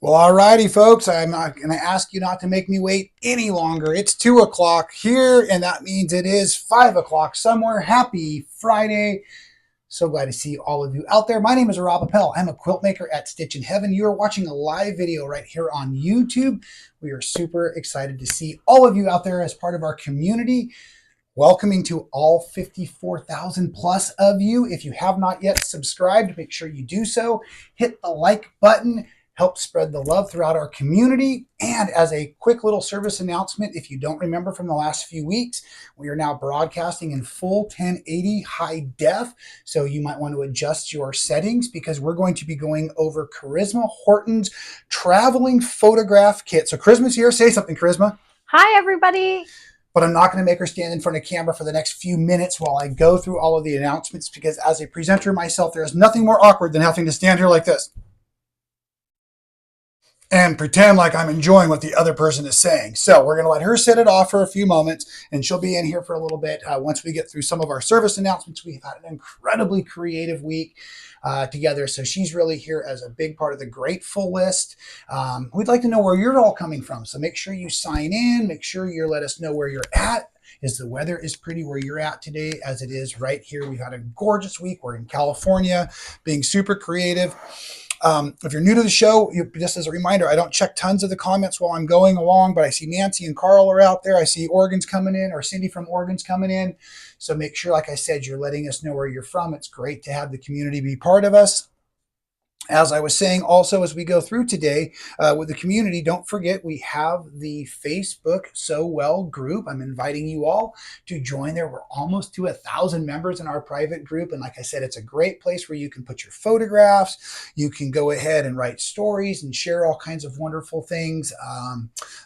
Well, all righty, folks. I'm not going to ask you not to make me wait any longer. It's 2 o'clock here, and that means it is 5 o'clock somewhere. Happy Friday. So glad to see all of you out there. My name is Rob Appell. I'm a quilt maker at Stitchin Heaven. You are watching a live video right here on YouTube. We are super excited to see all of you out there as part of our community. Welcoming to all 54,000 plus of you. If you have not yet subscribed, make sure you do so. Hit the like button. Help spread the love throughout our community. And as a quick little service announcement, if you don't remember from the last few weeks, we are now broadcasting in full 1080 high def. So you might want to adjust your settings because we're going to be going over Charisma Horton's traveling photograph kit. So Charisma's here. Say something, Charisma. Hi, everybody. But I'm not going to make her stand in front of camera for the next few minutes while I go through all of the announcements, because as a presenter myself, there is nothing more awkward than having to stand here like this and pretend like I'm enjoying what the other person is saying. So we're going to let her set it off for a few moments, and she'll be in here for a little bit. Once we get through some of our service announcements, we've had an incredibly creative week together. So she's really here as a big part of the grateful list. We'd like to know where you're all coming from. So make sure you sign in. Make sure you let us know where you're at. Is the weather is pretty where you're at today, as it is right here. We've had a gorgeous week. We're in California, being super creative. If you're new to the show, just as a reminder, I don't check tons of the comments while I'm going along, but I see Nancy and Carl are out there. I see Oregon's coming in, or Cindy from Oregon's coming in. So make sure, like I said, you're letting us know where you're from. It's great to have the community be part of us. As I was saying, also, as we go through today with the community, don't forget we have the Facebook So Well group. I'm inviting you all to join there. We're almost to 1,000 members in our private group. And like I said, it's a great place where you can put your photographs. You can go ahead and write stories and share all kinds of wonderful things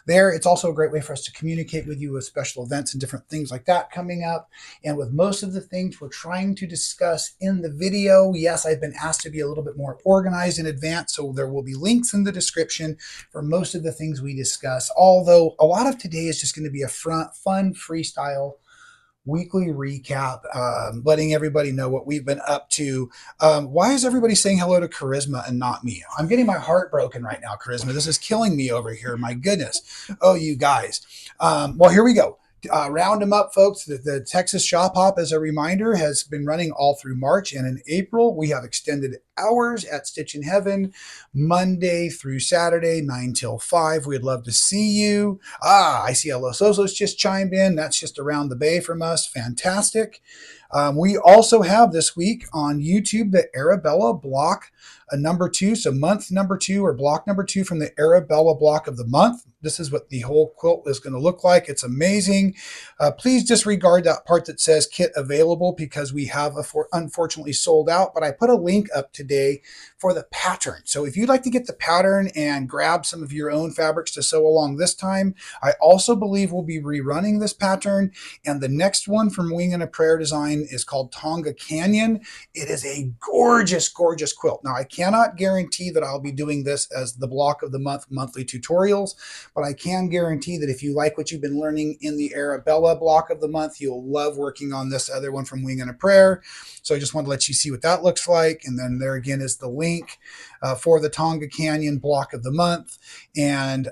there. It's also a great way for us to communicate with you with special events and different things like that coming up. And with most of the things we're trying to discuss in the video, yes, I've been asked to be a little bit more organized in advance, so there will be links in the description for most of the things we discuss, although a lot of today is just going to be a fun freestyle weekly recap, letting everybody know what we've been up to. Why is everybody saying hello to Charisma and not me? I'm getting my heart broken right now, Charisma. This is killing me over here. My goodness. Oh, you guys. Well, here we go. Round them up, folks. The Texas Shop Hop, as a reminder, has been running all through March, and in April we have extended hours at Stitchin Heaven, Monday through Saturday, 9 till 5. We'd love to see you. I see Los Osos just chimed in. That's just around the bay from us. Fantastic. We also have this week on YouTube the Arabella block number 2. So month number 2, or block number 2 from the Arabella block of the month. This is what the whole quilt is going to look like. It's amazing. Please disregard that part that says kit available, because we have unfortunately sold out, but I put a link up today for the pattern. So if you'd like to get the pattern and grab some of your own fabrics to sew along this time, I also believe we'll be rerunning this pattern. And the next one from Wing and a Prayer Design is called Tonga Canyon. It is a gorgeous, gorgeous quilt. Now, I cannot guarantee that I'll be doing this as the block of the month monthly tutorials, but I can guarantee that if you like what you've been learning in the Arabella block of the month, you'll love working on this other one from Wing and a Prayer. So I just want to let you see what that looks like. And then there again is the link for the Tonga Canyon block of the month. And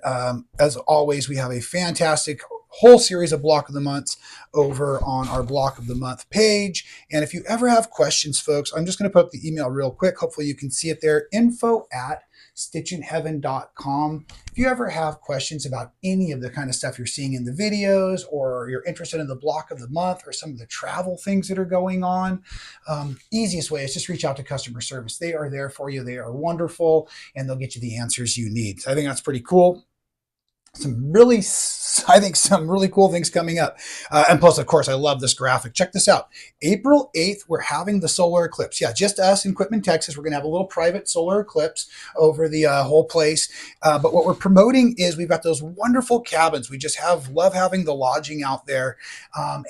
as always, we have a fantastic whole series of block of the months over on our block of the month page. And if you ever have questions, folks, I'm just going to put up the email real quick. Hopefully you can see it there. info@stitchinheaven.com. If you ever have questions about any of the kind of stuff you're seeing in the videos, or you're interested in the block of the month or some of the travel things that are going on, easiest way is just reach out to customer service. They are there for you. They are wonderful, and they'll get you the answers you need. So I think that's pretty cool. Some really cool things coming up. And plus, of course, I love this graphic. Check this out. April 8th, we're having the solar eclipse. Yeah, just us in Quitman, Texas. We're going to have a little private solar eclipse over the whole place. But what we're promoting is we've got those wonderful cabins. We just love having the lodging out there.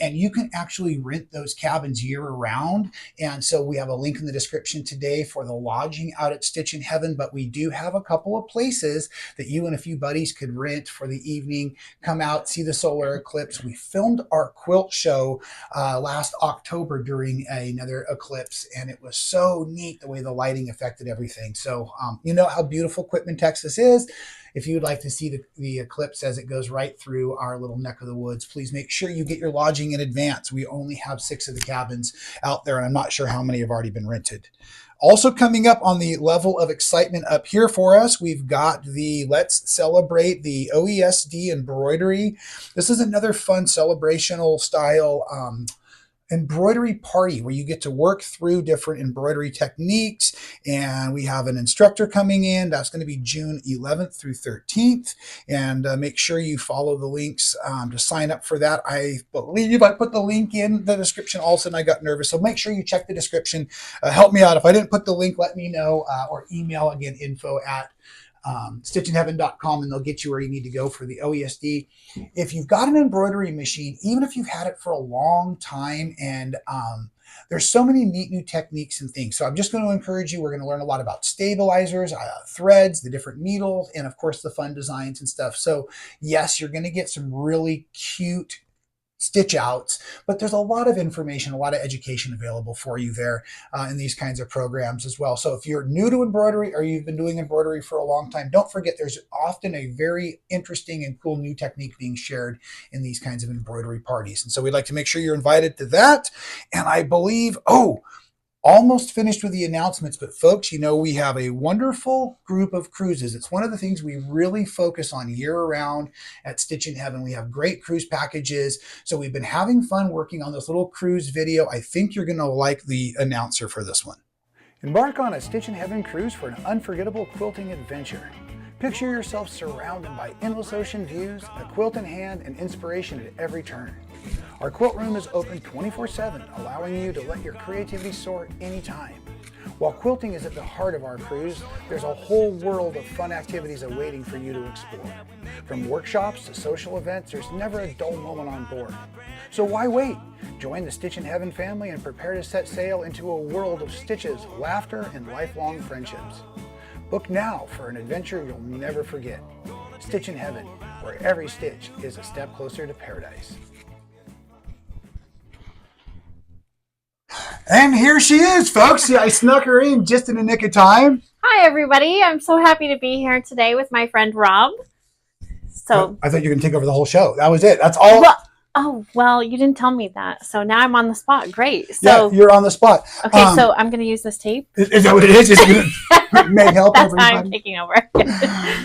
And you can actually rent those cabins year round. And so we have a link in the description today for the lodging out at Stitchin Heaven. But we do have a couple of places that you and a few buddies could rent for the evening. Come out, see the solar eclipse. We filmed our quilt show last October during another eclipse, and it was so neat the way the lighting affected everything. So you know how beautiful Quitman, Texas is. If you would like to see the eclipse as it goes right through our little neck of the woods, please make sure you get your lodging in advance. We only have 6 of the cabins out there, and I'm not sure how many have already been rented. Also coming up on the level of excitement up here for us, we've got the Let's Celebrate the OESD embroidery. This is another fun celebrational style embroidery party where you get to work through different embroidery techniques, and we have an instructor coming in. That's going to be June 11th through 13th, and make sure you follow the links to sign up for that. I believe I put the link in the description also, and I got nervous, so make sure you check the description. Help me out if I didn't put the link. Let me know, or email again, info@stitchinheaven.com, and they'll get you where you need to go for the OESD. If you've got an embroidery machine, even if you've had it for a long time, and there's so many neat new techniques and things. So I'm just going to encourage you. We're going to learn a lot about stabilizers, threads, the different needles, and of course the fun designs and stuff. So yes, you're going to get some really cute stitch outs, but there's a lot of information, a lot of education available for you there in these kinds of programs as well. So if you're new to embroidery or you've been doing embroidery for a long time, don't forget there's often a very interesting and cool new technique being shared in these kinds of embroidery parties. And so we'd like to make sure you're invited to that. And I believe, almost finished with the announcements, but folks, you know, we have a wonderful group of cruises. It's one of the things we really focus on year round at Stitchin Heaven. We have great cruise packages. So we've been having fun working on this little cruise video. I think you're going to like the announcer for this one. Embark on a Stitchin Heaven cruise for an unforgettable quilting adventure. Picture yourself surrounded by endless ocean views, a quilt in hand, and inspiration at every turn. Our quilt room is open 24/7, allowing you to let your creativity soar anytime. While quilting is at the heart of our cruise, there's a whole world of fun activities awaiting for you to explore. From workshops to social events, there's never a dull moment on board. So why wait? Join the Stitchin Heaven family and prepare to set sail into a world of stitches, laughter, and lifelong friendships. Book now for an adventure you'll never forget. Stitchin Heaven, where every stitch is a step closer to paradise. And here she is, folks. I snuck her in just in the nick of time. Hi, everybody. I'm so happy to be here today with my friend Rob. So I thought you were going to take over the whole show. That was it. That's all. Well, you didn't tell me that. So now I'm on the spot. Great. So, yeah, you're on the spot. Okay, so I'm going to use this tape. Is that what it is? It may help That's everybody. how I'm taking over.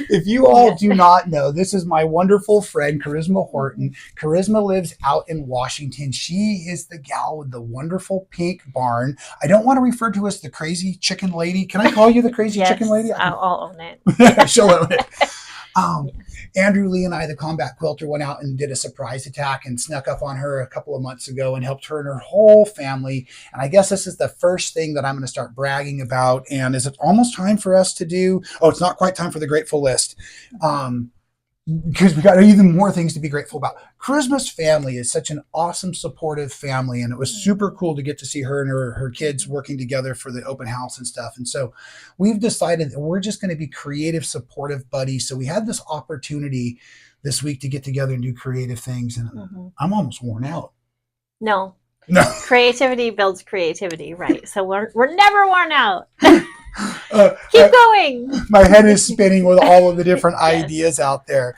If you all do not know, this is my wonderful friend, Charisma Horton. Charisma lives out in Washington. She is the gal with the wonderful pink barn. I don't want to refer to as the crazy chicken lady. Can I call you the crazy chicken lady? I'll own it. She'll own it. Andrew Lee and I, the combat quilter, went out and did a surprise attack and snuck up on her a couple of months ago and helped her and her whole family. And I guess this is the first thing that I'm going to start bragging about. And is it almost time for us to do? Oh, it's not quite time for the grateful list. Because we got even more things to be grateful about. Charisma's family is such an awesome, supportive family, and it was super cool to get to see her and her kids working together for the open house and stuff. And so we've decided that we're just going to be creative, supportive buddies. So we had this opportunity this week to get together and do creative things, and I'm almost worn out. No. Creativity builds creativity, right? So we're never worn out. Keep going. My head is spinning with all of the different ideas out there.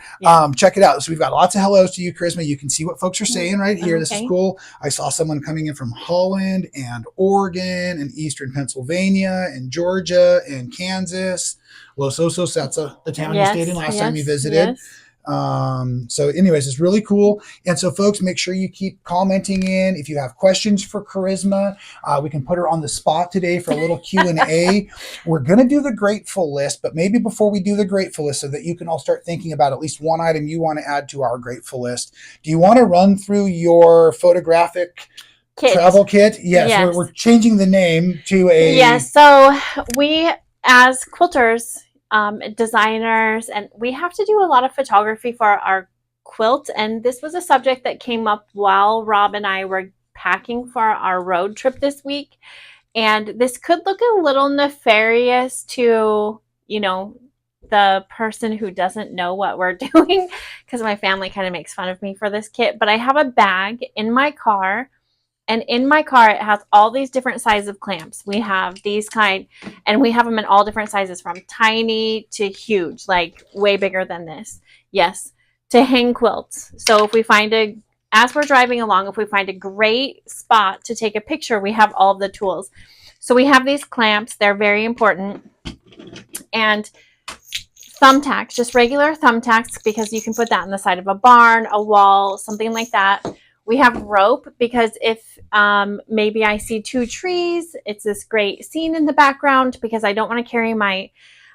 Check it out. So we've got lots of hellos to you, Charisma. You can see what folks are saying right here. This is cool. I saw someone coming in from Holland and Oregon and Eastern Pennsylvania and Georgia and Kansas. Los Osos, that's the town you stayed in last time you visited. Yes. So anyways, it's really cool. And so folks, make sure you keep commenting in. If you have questions for Charisma, we can put her on the spot today for a little Q&A. We're going to do the grateful list, but maybe before we do the grateful list, so that you can all start thinking about at least one item you want to add to our grateful list. Do you want to run through your photographic travel kit? Yes. We're changing the name to a... Yes. So we, as quilters, designers, and we have to do a lot of photography for our quilt, and this was a subject that came up while Rob and I were packing for our road trip this week. And this could look a little nefarious to, the person who doesn't know what we're doing, because my family kind of makes fun of me for this kit, but I have a bag in my car, and in my car it has all these different sizes of clamps. We have these kind, and we have them in all different sizes, from tiny to huge, like way bigger than this. Yes, to hang quilts. So if we find as we're driving along, if we find a great spot to take a picture, we have all of the tools. So we have these clamps. They're very important. And thumbtacks, just regular thumbtacks, because you can put that on the side of a barn, a wall, something like that. We have rope, because if maybe I see two trees, it's this great scene in the background, because I don't want to carry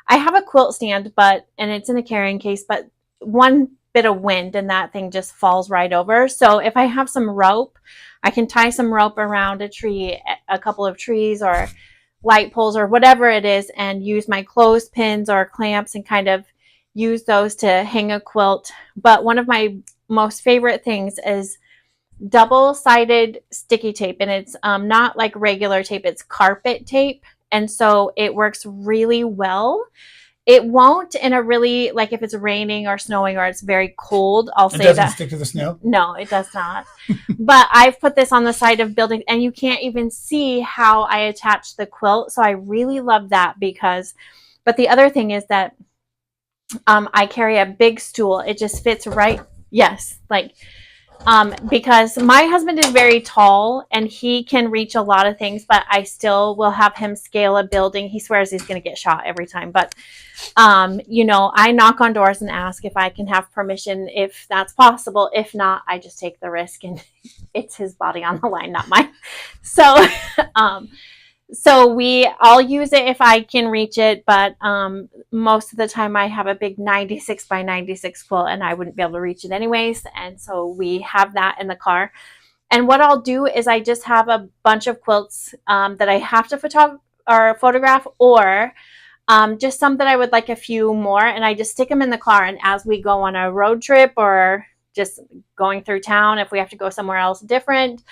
I have a quilt stand, and it's in a carrying case, but one bit of wind and that thing just falls right over. So if I have some rope, I can tie some rope around a tree, a couple of trees or light poles or whatever it is, and use my clothespins or clamps and kind of use those to hang a quilt. But one of my most favorite things is double-sided sticky tape, and it's not like regular tape, it's carpet tape, and so it works really well. It won't in a really, like if it's raining or snowing or it's very cold, I'll say that. It doesn't stick to the snow? No, it does not. But I've put this on the side of buildings, and you can't even see how I attach the quilt. So I really love that but the other thing is that I carry a big stool. It just fits right. Yes. Because my husband is very tall and he can reach a lot of things, but I still will have him scale a building. He swears he's going to get shot every time. But, I knock on doors and ask if I can have permission, if that's possible. If not, I just take the risk, and it's his body on the line, not mine. So, I'll use it if I can reach it, but most of the time I have a big 96 by 96 quilt, and I wouldn't be able to reach it anyways, and so we have that in the car. And what I'll do is I just have a bunch of quilts that I have to photograph, or just some that I would like a few more, and I just stick them in the car, and as we go on a road trip or just going through town, if we have to go somewhere else different,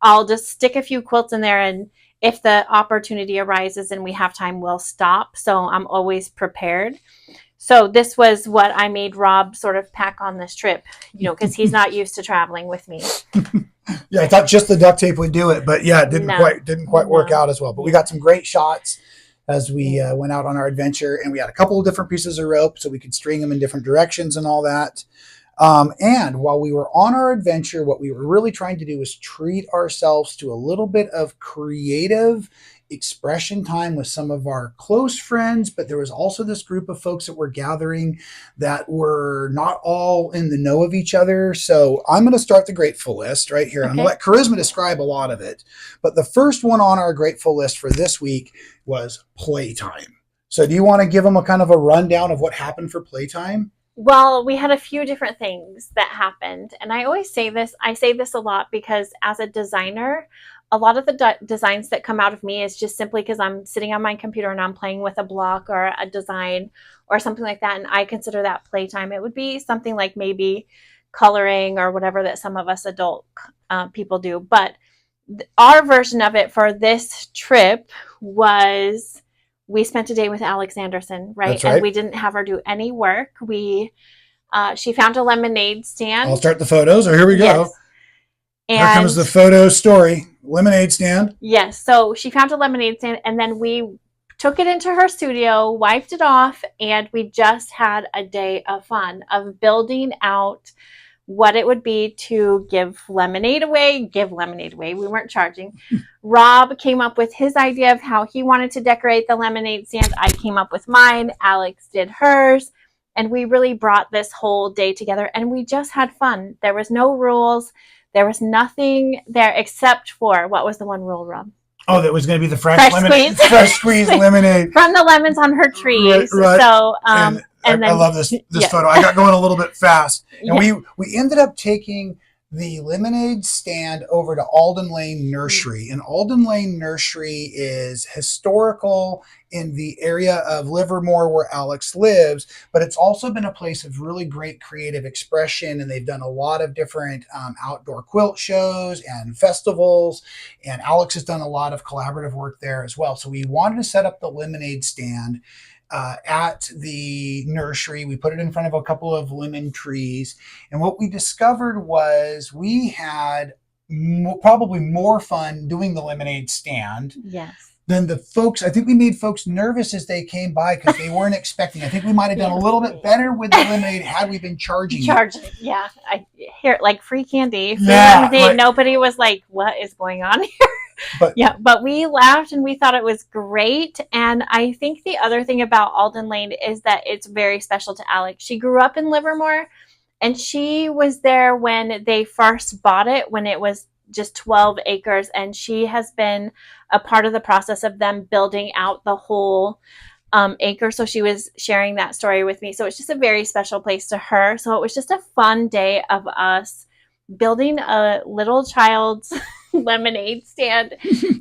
I'll just stick a few quilts in there, and if the opportunity arises and we have time, we'll stop. So I'm always prepared. So this was what I made Rob sort of pack on this trip, because he's not used to traveling with me. Yeah, I thought just the duct tape would do it, but yeah, it didn't quite work out as well. But we got some great shots as we went out on our adventure, and we had a couple of different pieces of rope so we could string them in different directions and all that. And while we were on our adventure, what we were really trying to do was treat ourselves to a little bit of creative expression time with some of our close friends, but there was also this group of folks that were gathering that were not all in the know of each other. So I'm going to start the grateful list right here. Okay. I'm going to let Charisma describe a lot of it. But the first one on our grateful list for this week was playtime. So do you want to give them a kind of a rundown of what happened for playtime? Well, we had a few different things that happened. And I always say this, a lot because as a designer, a lot of the designs that come out of me is just simply because I'm sitting on my computer and I'm playing with a block or a design or something like that. And I consider that playtime. It would be something like maybe coloring or whatever that some of us adult people do. But our version of it for this trip was we spent a day with Alex Anderson, right? That's right. And we didn't have her do any work. She found a lemonade stand. I'll start the photos. Here we go. Yes. And here comes the photo story. Lemonade stand. Yes. So she found a lemonade stand, and then we took it into her studio, wiped it off, and we just had a day of fun of building out what it would be to give lemonade away. We weren't charging. Rob came up with his idea of how he wanted to decorate the lemonade stand. I came up with mine. Alex did hers. And we really brought this whole day together, and we just had fun. There was no rules. There was nothing there except for, what was the one rule, Rob? Oh, that was going to be the fresh lemonade. Fresh squeezed lemonade. From the lemons on her trees. Right. So, and then, I love this photo. I got going a little bit fast. And we ended up taking the lemonade stand over to Alden Lane Nursery. And Alden Lane Nursery is historical in the area of Livermore where Alex lives, but it's also been a place of really great creative expression. And they've done a lot of different outdoor quilt shows and festivals. And Alex has done a lot of collaborative work there as well. So we wanted to set up the lemonade stand at the nursery. We put it in front of a couple of lemon trees. And what we discovered was we had probably more fun doing the lemonade stand. Yes. Then the folks, I think we made folks nervous as they came by because they weren't expecting. I think we might have done a little bit better with the lemonade had we been charging. Yeah. I hear like free candy, free lemonade. Like, nobody was like, what is going on here? But we laughed and we thought it was great. And I think the other thing about Alden Lane is that it's very special to Alex. She grew up in Livermore and she was there when they first bought it, when it was just 12 acres, and she has been a part of the process of them building out the whole acre. So she was sharing that story with me. So it's just a very special place to her. So it was just a fun day of us building a little child's lemonade stand,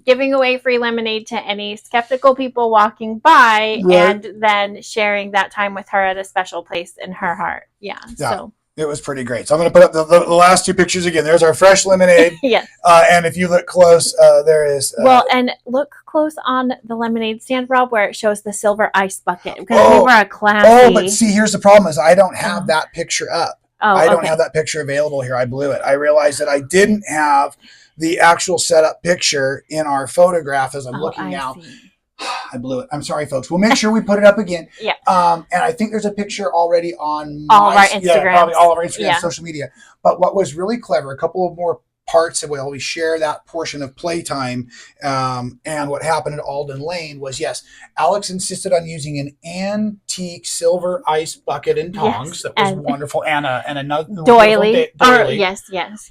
giving away free lemonade to any skeptical people walking by, and then sharing that time with her at a special place in her heart. Yeah. So it was pretty great. So I'm going to put up the last two pictures again. There's our fresh lemonade. Yes. And if you look close, there is... and look close on the lemonade stand, Rob, where it shows the silver ice bucket. Because we were a classy... Oh, but see, here's the problem is I don't have that picture up. I don't have that picture available here. I blew it. I realized that I didn't have the actual setup picture in our photograph as I'm looking now. I blew it. I'm sorry, folks. We'll make sure we put it up again. Yeah. And I think there's a picture already on all of our Instagram. Yeah, probably all of our Instagram social media. But what was really clever, a couple of more parts, and we always share that portion of playtime. And what happened at Alden Lane was, yes, Alex insisted on using an antique silver ice bucket and tongs. That was wonderful. And another doily. Yes.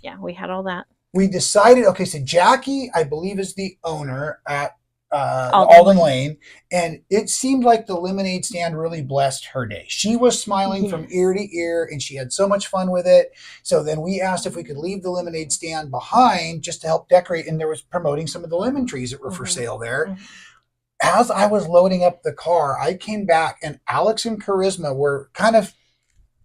Yeah, we had all that. We decided, okay, so Jackie, I believe, is the owner at Alden Lane, and it seemed like the lemonade stand really blessed her day. She was smiling from ear to ear, and she had so much fun with it. So then we asked if we could leave the lemonade stand behind just to help decorate, and there was promoting some of the lemon trees that were for sale there. As I was loading up the car, I came back, and Alex and Charisma were kind of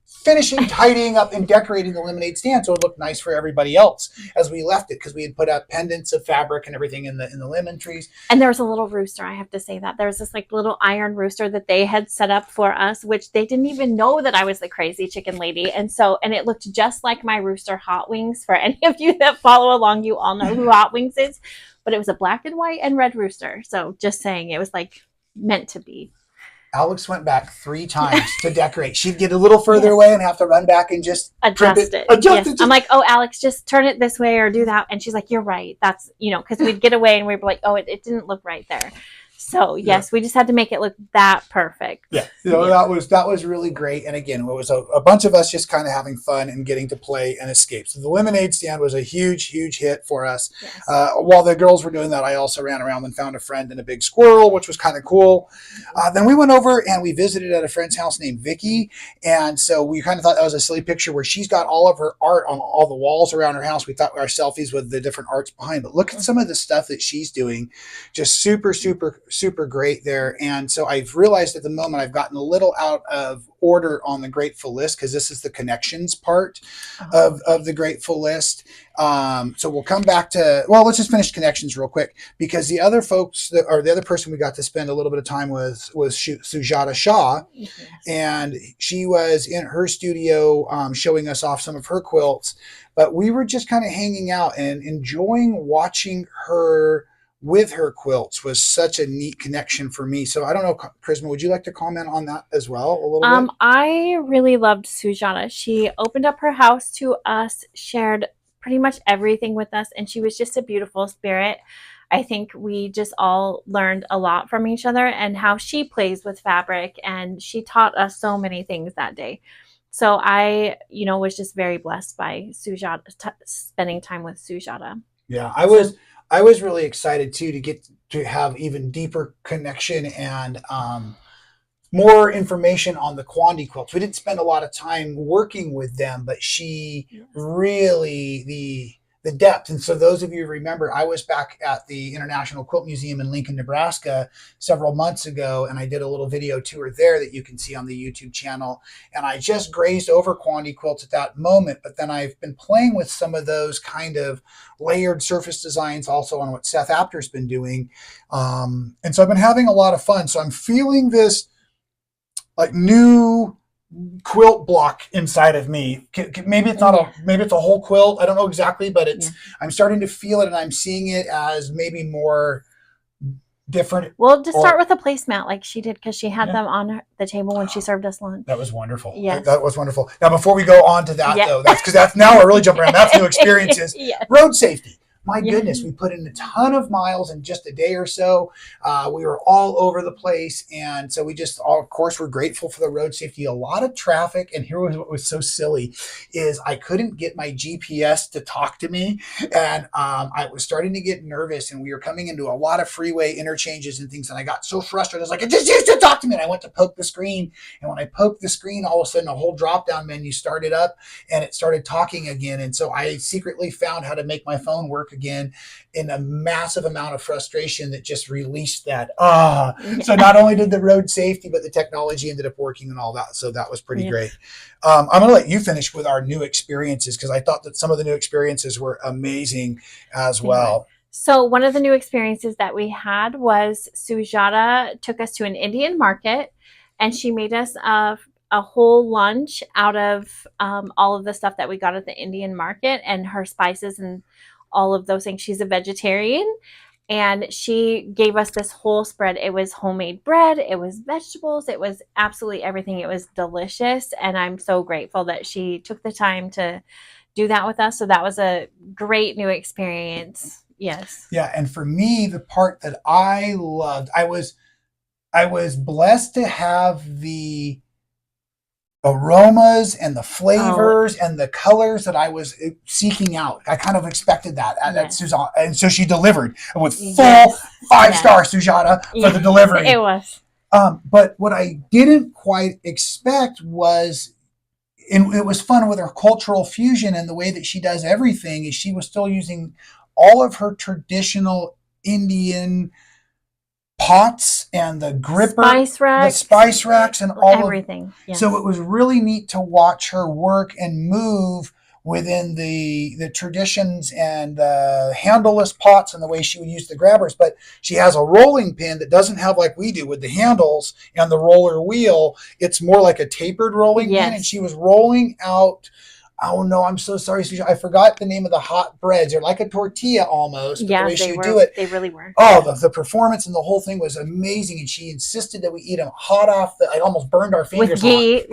finishing tidying up and decorating the lemonade stand so it looked nice for everybody else as we left it, because we had put up pendants of fabric and everything in the lemon trees. And there was a little rooster. I have to say that there was this like little iron rooster that they had set up for us, which they didn't even know that I was the crazy chicken lady. And it looked just like my rooster Hot Wings. For any of you that follow along, you all know who Hot Wings is, but it was a black and white and red rooster. So just saying, it was like meant to be. Alex went back 3 times to decorate. She'd get a little further away and have to run back and just adjust it. I'm like, oh, Alex, just turn it this way or do that. And she's like, you're right. That's, because we'd get away and we'd be like, oh, it didn't look right there. So yes, we just had to make it look that perfect. Yeah, that was really great. And again, it was a bunch of us just kind of having fun and getting to play and escape. So the lemonade stand was a huge hit for us. Yes. While the girls were doing that, I also ran around and found a friend and a big squirrel, which was kind of cool. Then we went over and we visited at a friend's house named Vicky. And so we kind of thought that was a silly picture where she's got all of her art on all the walls around her house. We thought our selfies with the different arts behind, but look at some of the stuff that she's doing. Just super great there. And so I've realized at the moment I've gotten a little out of order on the Grateful List, because this is the connections part of the Grateful List. So we'll come back to, let's just finish connections real quick, because the other folks the other person we got to spend a little bit of time with was Sujata Shah. Yes. And she was in her studio showing us off some of her quilts, but we were just kind of hanging out and enjoying watching her with her quilts. Was such a neat connection for me. So I don't know, Charisma, would you like to comment on that as well a little bit? I really loved Sujata. She opened up her house to us, shared pretty much everything with us, and she was just a beautiful spirit. I think we just all learned a lot from each other and how she plays with fabric, and she taught us so many things that day. So I, was just very blessed by Sujata, spending time with Sujata. Yeah, I was really excited too to get to have even deeper connection and more information on the Quandee quilts. We didn't spend a lot of time working with them, but she really, the depth. And so those of you who remember, I was back at the International Quilt Museum in Lincoln, Nebraska several months ago, and I did a little video tour there that you can see on the YouTube channel. And I just grazed over Quandee quilts at that moment, but then I've been playing with some of those kind of layered surface designs also on what Seth Apter's been doing. And so I've been having a lot of fun. So I'm feeling this like new quilt block inside of me. Maybe it's not maybe it's a whole quilt. I don't know exactly, but I'm starting to feel it, and I'm seeing it as maybe more different. Well, to start with a placemat like she did, because she had them on the table when she served us lunch. That was wonderful. Yes. That was wonderful. Now, before we go on to that, though, that's now we're really jumping around. That's new experiences. Road safety. My goodness, we put in a ton of miles in just a day or so. We were all over the place. And so we just, of course, we're grateful for the road safety. A lot of traffic. And here was what was so silly is I couldn't get my GPS to talk to me. And I was starting to get nervous. And we were coming into a lot of freeway interchanges and things. And I got so frustrated. I was like, it just used to talk to me. And I went to poke the screen. And when I poked the screen, all of a sudden a whole drop-down menu started up and it started talking again. And so I secretly found how to make my phone work again in a massive amount of frustration that just released that. So not only did the road safety, but the technology ended up working and all that. So that was pretty great. I'm going to let you finish with our new experiences, because I thought that some of the new experiences were amazing as well. So one of the new experiences that we had was Sujata took us to an Indian market, and she made us a whole lunch out of all of the stuff that we got at the Indian market and her spices and all of those things. She's a vegetarian, and she gave us this whole spread. It was homemade bread, it was vegetables, it was absolutely everything. It was delicious, and I'm so grateful that she took the time to do that with us. So that was a great new experience. Yes. Yeah, and for me, the part that I loved, I was blessed to have the aromas and the flavors and the colors that I was seeking out. I kind of expected that at Sujata, and so she delivered with full 5-star Sujata for the delivery. It was. But what I didn't quite expect was, and it was fun with her cultural fusion and the way that she does everything, is she was still using all of her traditional Indian pots and the gripper, the spice racks, and all everything. So it was really neat to watch her work and move within the traditions and the handleless pots and the way she would use the grabbers. But she has a rolling pin that doesn't have like we do with the handles and the roller wheel. It's more like a tapered rolling pin, and she was rolling out. Oh no, I'm so sorry, Suja. I forgot the name of the hot breads. They're like a tortilla almost, but the way she would do it. They really were. Oh, the performance and the whole thing was amazing. And she insisted that we eat them hot off I almost burned our fingers. With ghee,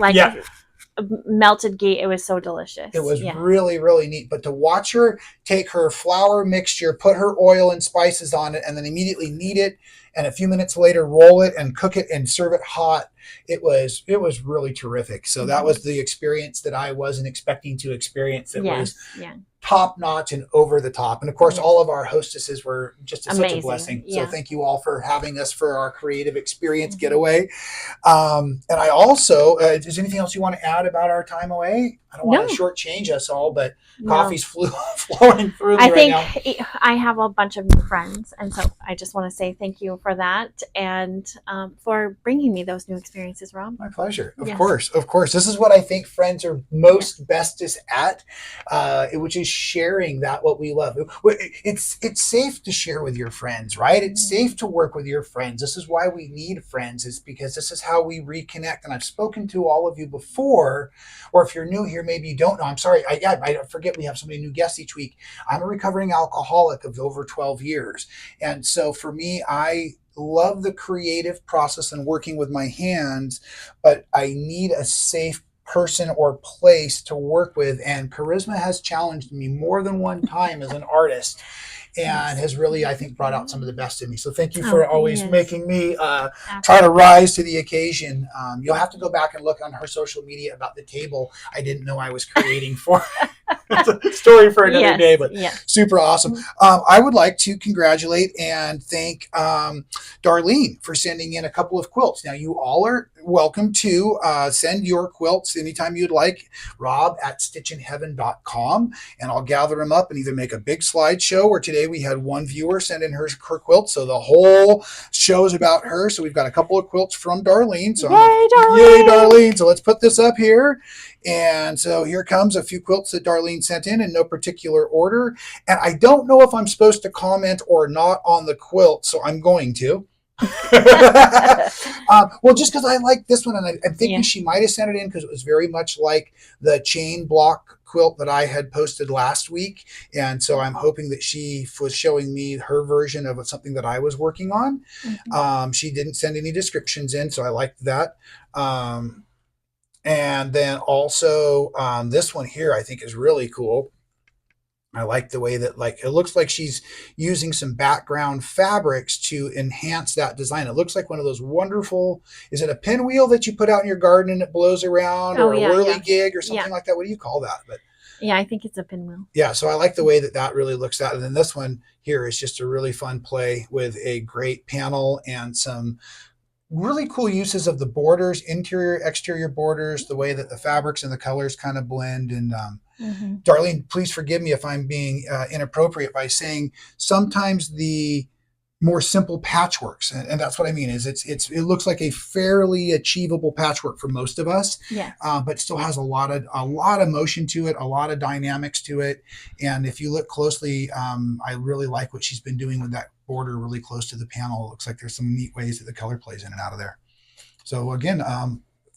melted ghee. It was so delicious. It was really, really neat. But to watch her take her flour mixture, put her oil and spices on it, and then immediately knead it, and a few minutes later roll it and cook it and serve it hot. It was really terrific. So that was the experience that I wasn't expecting to experience. It was top notch and over the top. And of course, all of our hostesses were just such a blessing. So thank you all for having us for our creative experience getaway. And I also, is there anything else you want to add about our time away? I don't want to shortchange us all, but coffee's flowing through me right now. I think I have a bunch of new friends, and so I just want to say thank you for that, and for bringing me those new experiences, Rob. My pleasure. Of course. This is what I think friends are most bestest at, which is sharing what we love. It's safe to share with your friends, right? It's safe to work with your friends. This is why we need friends, is because this is how we reconnect. And I've spoken to all of you before, or if you're new here, maybe you don't know. I'm sorry. I forget we have so many new guests each week. I'm a recovering alcoholic of over 12 years. And so for me, I love the creative process and working with my hands, but I need a safe person or place to work with. And Charisma has challenged me more than one time as an artist, and has really, I think, brought out some of the best in me. So thank you for always making me try to rise to the occasion. You'll have to go back and look on her social media about the table I didn't know I was creating for. It's a story for another day, but super awesome. I would like to congratulate and thank Darlene for sending in a couple of quilts. Now, you all are welcome to send your quilts anytime you'd like. Rob at stitchinheaven.com, and I'll gather them up and either make a big slideshow, or today we had one viewer send in her quilt, so the whole show is about her. So we've got a couple of quilts from Darlene. So yay, Darlene! So let's put this up here. And so here comes a few quilts that Darlene sent in no particular order. And I don't know if I'm supposed to comment or not on the quilt, so I'm going to. Well, just because I like this one, and I'm thinking Yeah. she might have sent it in because it was very much like the chain block quilt that I had posted last week, and so I'm hoping that she was showing me her version of something that I was working on. She didn't send any descriptions in, so I liked that. And then also this one here I think is really cool. I like the way that, like, it looks like she's using some background fabrics to enhance that design. It looks like one of those wonderful, is it a pinwheel that you put out in your garden and it blows around, or a whirligig or something like that? What do you call that? But yeah, I think it's a pinwheel. yeah, so I like the way that that really looks at. And then this one here is just a really fun play with a great panel and some really cool uses of the borders, interior, exterior borders, the way that the fabrics and the colors kind of blend. And Darlene, please forgive me if I'm being inappropriate by saying sometimes the more simple patchworks, and that's what I mean, is it looks like a fairly achievable patchwork for most of us, but still has a lot of motion to it, a lot of dynamics to it. And if you look closely, I really like what she's been doing with that border really close to the panel. It looks like there's some neat ways that the color plays in and out of there. So again,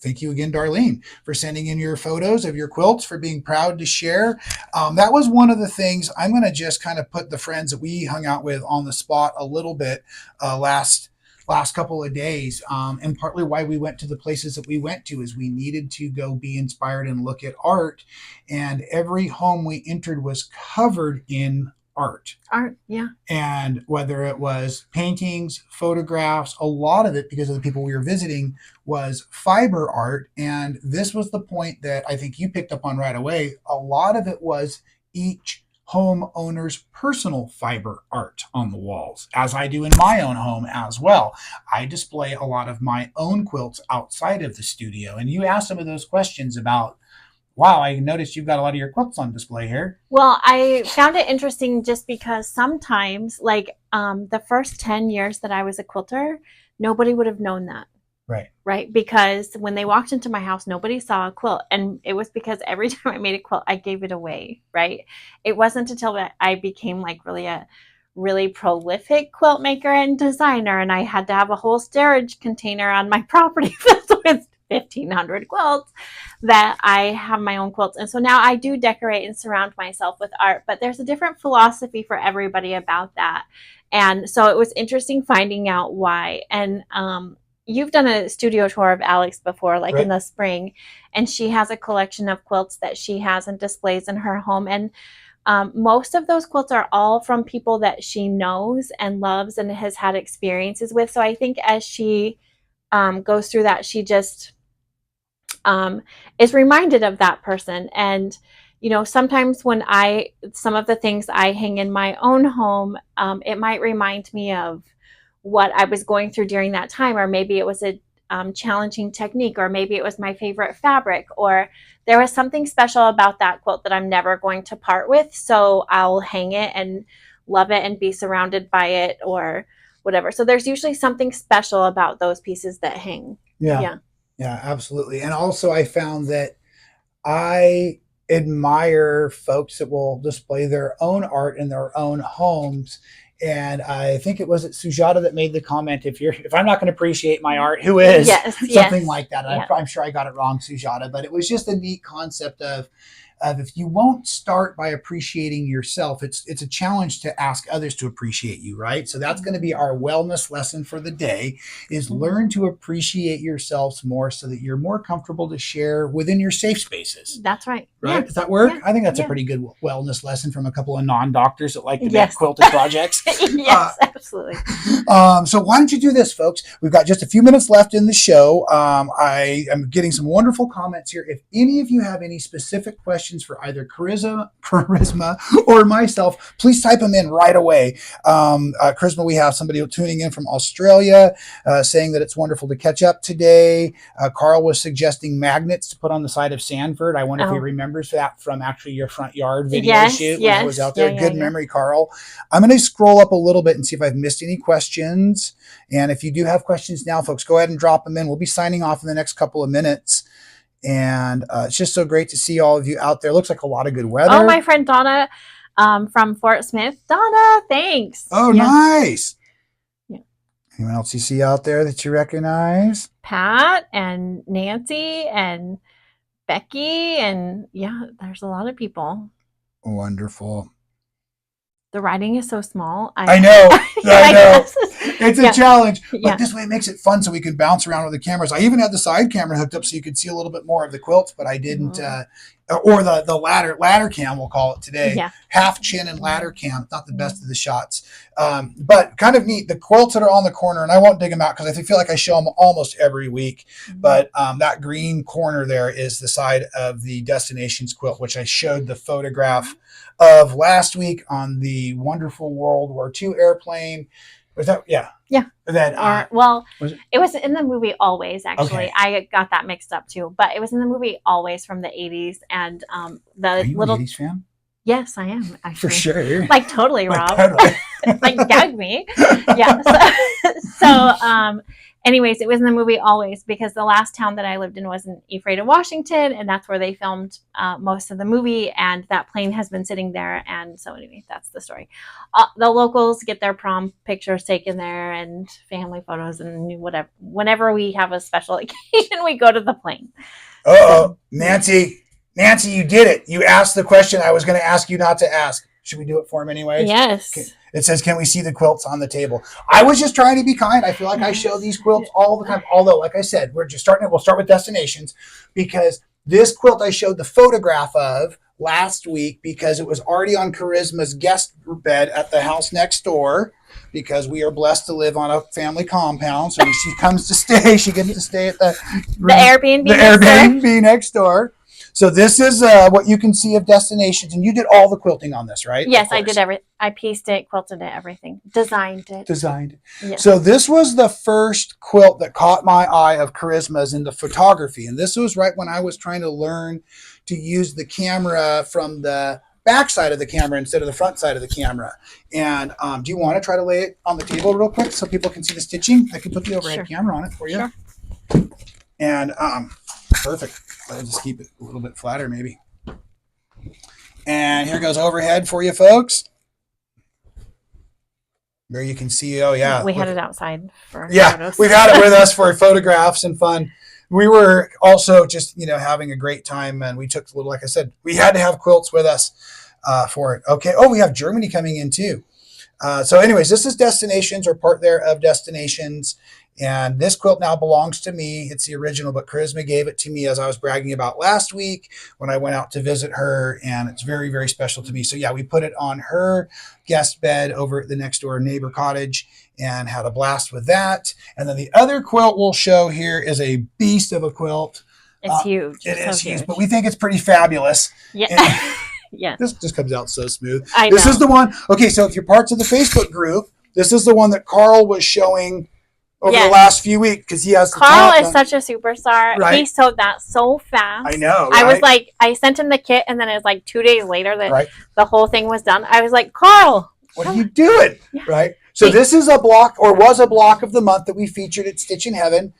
thank you again, Darlene, for sending in your photos of your quilts, for being proud to share. That was one of the things. I'm going to just kind of put the friends that we hung out with on the spot a little bit last couple of days. And partly why we went to the places that we went to is we needed to go be inspired and look at art. And every home we entered was covered in art. Yeah. And whether it was paintings, photographs, a lot of it, because of the people we were visiting, was fiber art. And this was the point that I think you picked up on right away. A lot of it was each homeowner's personal fiber art on the walls, as I do in my own home as well. I display a lot of my own quilts outside of the studio. And you asked some of those questions about, wow, I noticed you've got a lot of your quilts on display here. Well, I found it interesting just because sometimes, like the first 10 years that I was a quilter, nobody would have known that. Right. Because when they walked into my house, nobody saw a quilt. And it was because every time I made a quilt, I gave it away. Right. It wasn't until I became like really prolific quilt maker and designer, and I had to have a whole storage container on my property filled with 1,500 quilts, that I have my own quilts. And so now I do decorate and surround myself with art, but there's a different philosophy for everybody about that. And so it was interesting finding out why. And you've done a studio tour of Alex before, like in the spring, and she has a collection of quilts that she has and displays in her home. And most of those quilts are all from people that she knows and loves and has had experiences with. So I think as she goes through that, she just is reminded of that person. And, you know, sometimes when some of the things I hang in my own home, it might remind me of what I was going through during that time, or maybe it was a challenging technique, or maybe it was my favorite fabric, or there was something special about that quilt that I'm never going to part with. So I'll hang it and love it and be surrounded by it, or whatever. So there's usually something special about those pieces that hang. Yeah, absolutely. And also I found that I admire folks that will display their own art in their own homes. And I think it was Sujata that made the comment, if I'm not going to appreciate my art, who is? Something like that. I'm sure I got it wrong, Sujata, but it was just a neat concept of if you won't start by appreciating yourself, it's a challenge to ask others to appreciate you, right? So that's going to be our wellness lesson for the day, is learn to appreciate yourselves more so that you're more comfortable to share within your safe spaces. That's right. Right? Does that work? I think that's a pretty good wellness lesson from a couple of non-doctors that like to make quilted projects. Yes, absolutely. So why don't you do this, folks? We've got just a few minutes left in the show. I am getting some wonderful comments here. If any of you have any specific questions for either Charisma or myself, please type them in right away. Charisma, we have somebody tuning in from Australia saying that it's wonderful to catch up today. Carl was suggesting magnets to put on the side of Sanford. I wonder if he remembers that from actually your front yard video shoot when I was out there. Good memory, Carl. I'm going to scroll up a little bit and see if I've missed any questions. And if you do have questions now, folks, go ahead and drop them in. We'll be signing off in the next couple of minutes. And it's just so great to see all of you out there. Looks like a lot of good weather. Oh, my friend Donna from Fort Smith. Donna, thanks. Oh, nice. Anyone else you see out there that you recognize? Pat and Nancy and Becky, and yeah, there's a lot of people. Wonderful. The writing is so small. I know. I know. It's a Yeah. challenge. But Yeah. this way it makes it fun so we can bounce around with the cameras. I even had the side camera hooked up so you could see a little bit more of the quilts, but I didn't, or the ladder cam, we'll call it today. Yeah. Half chin and ladder cam. Not the best of the shots. But kind of neat. The quilts that are on the corner, and I won't dig them out because I feel like I show them almost every week. But that green corner there is the side of the Destinations quilt, which I showed the photograph of last week on the wonderful World War II airplane. Was that? Yeah. Yeah. That, well, was it? It was in the movie Always, actually. Okay. I got that mixed up too, but it was in the movie Always from the 80s. And Are you an 80s fan? Yes, I am, actually. For sure. Like, totally, Rob. Totally. Like, gag me. Yeah. So, anyways, it was in the movie Always because the last town that I lived in was in Ephrata, Washington, and that's where they filmed most of the movie, and that plane has been sitting there. And so anyway, that's the story. The locals get their prom pictures taken there and family photos and whatever. Whenever we have a special occasion, we go to the plane. Uh-oh. Nancy, you did it. You asked the question I was going to ask you not to ask. Should we do it for him anyways? Yes. Okay. It says, can we see the quilts on the table? I was just trying to be kind. I feel like I show these quilts all the time. Although, like I said, we'll start with Destinations because this quilt I showed the photograph of last week because it was already on Charisma's guest bed at the house next door because we are blessed to live on a family compound. So when she comes to stay, she gets to stay at the Airbnb next door. So this is what you can see of Destinations, and you did all the quilting on this, right? Yes, I did everything. I pieced it, quilted it, everything. Designed it. Yes. So this was the first quilt that caught my eye of Charisma's in the photography, and this was right when I was trying to learn to use the camera from the back side of the camera instead of the front side of the camera. And do you want to try to lay it on the table real quick so people can see the stitching? I can put the overhead camera on it for you. Sure. And perfect. I'll just keep it a little bit flatter maybe. And here goes overhead for you folks. There you can see, oh yeah. We had it outside for photos. We've had it with us for photographs and fun. We were also just, having a great time, and we took a little, like I said, we had to have quilts with us for it. Okay. Oh, we have Germany coming in too. So anyways, this is Destinations, or part there of Destinations. And this quilt now belongs to me. It's the original, but Charisma gave it to me as I was bragging about last week when I went out to visit her. And it's very, very special to me. So yeah, we put it on her guest bed over at the next door neighbor cottage and had a blast with that. And then the other quilt we'll show here is a beast of a quilt. It's huge. It is huge, but we think it's pretty fabulous. Yeah. Yeah. This just comes out so smooth. This is the one. Okay, so if you're parts of the Facebook group, this is the one that Carl was showing over the last few weeks because he has. Carl is such a superstar. Right? He sewed that so fast. I know. Right? I was like, I sent him the kit, and then it was like 2 days later that the whole thing was done. I was like, Carl, what are you doing? Yeah. Right. So this is a block, or was a block of the month that we featured at Stitchin Heaven.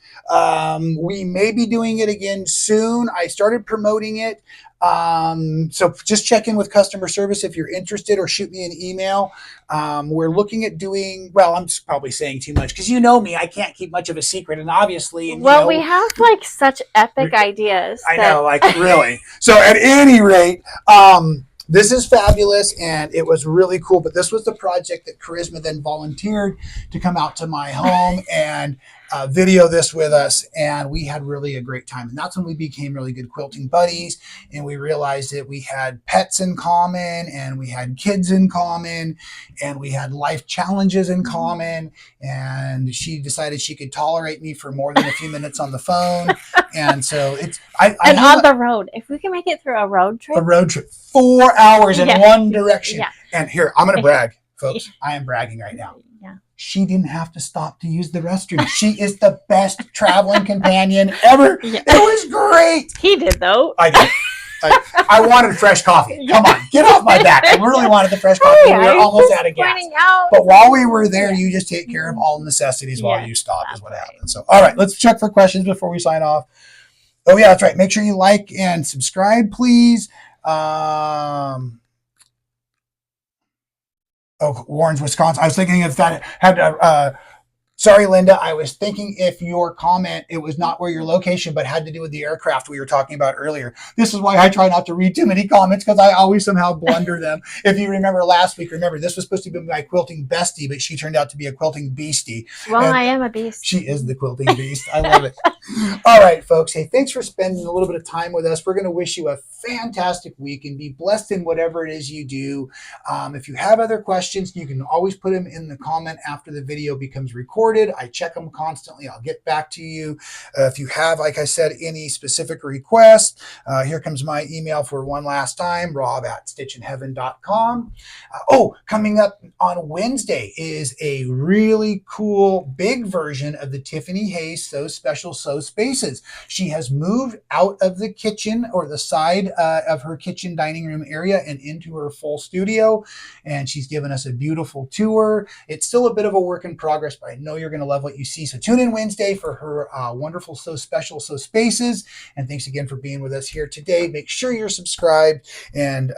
We may be doing it again soon. I started promoting it. So just check in with customer service if you're interested, or shoot me an email. We're looking at doing, well, I'm just probably saying too much because you know me, I can't keep much of a secret, and obviously, and, we have like such epic ideas. I know, like really. So at any rate, this is fabulous, and it was really cool. But this was the project that Charisma then volunteered to come out to my home and video this with us, and we had really a great time. And that's when we became really good quilting buddies, and we realized that we had pets in common, and we had kids in common, and we had life challenges in common. And she decided she could tolerate me for more than a few minutes on the phone. And so it's on the road. If we can make it through a road trip. 4 hours in one direction. Yeah. And here, I'm going to brag, folks. I am bragging right now. Yeah. She didn't have to stop to use the restroom. She is the best traveling companion ever. Yeah. It was great. He did, though. I did. I wanted fresh coffee. Come on, get off my back. I really wanted the fresh coffee. We were almost out of gas. But while we were there, you just take care of all necessities while you stop is what happened. So, all right, let's check for questions before we sign off. Oh, yeah, that's right. Make sure you like and subscribe, please. Warren's, Wisconsin. I was thinking if that had Sorry, Linda. I was thinking if your comment, it was not where your location, but had to do with the aircraft we were talking about earlier. This is why I try not to read too many comments because I always somehow blunder them. If you remember last week, remember this was supposed to be my quilting bestie, but she turned out to be a quilting beastie. Well, And I am a beast. she is the quilting beast. I love it. All right, folks. Hey, thanks for spending a little bit of time with us. We're going to wish you a fantastic week and be blessed in whatever it is you do. If you have other questions, you can always put them in the comment after the video becomes recorded. I check them constantly. I'll get back to you. If you have, like I said, any specific requests, here comes my email for one last time, rob@stitchinheaven.com. Coming up on Wednesday is a really cool big version of the Tiffany Hayes So Special So Spaces. She has moved out of the kitchen or the side of her kitchen dining room area and into her full studio, and she's given us a beautiful tour. It's still a bit of a work in progress, but I know you're going to love what you see. So tune in Wednesday for her wonderful So Special So Spaces, and thanks again for being with us here today. Make sure you're subscribed, and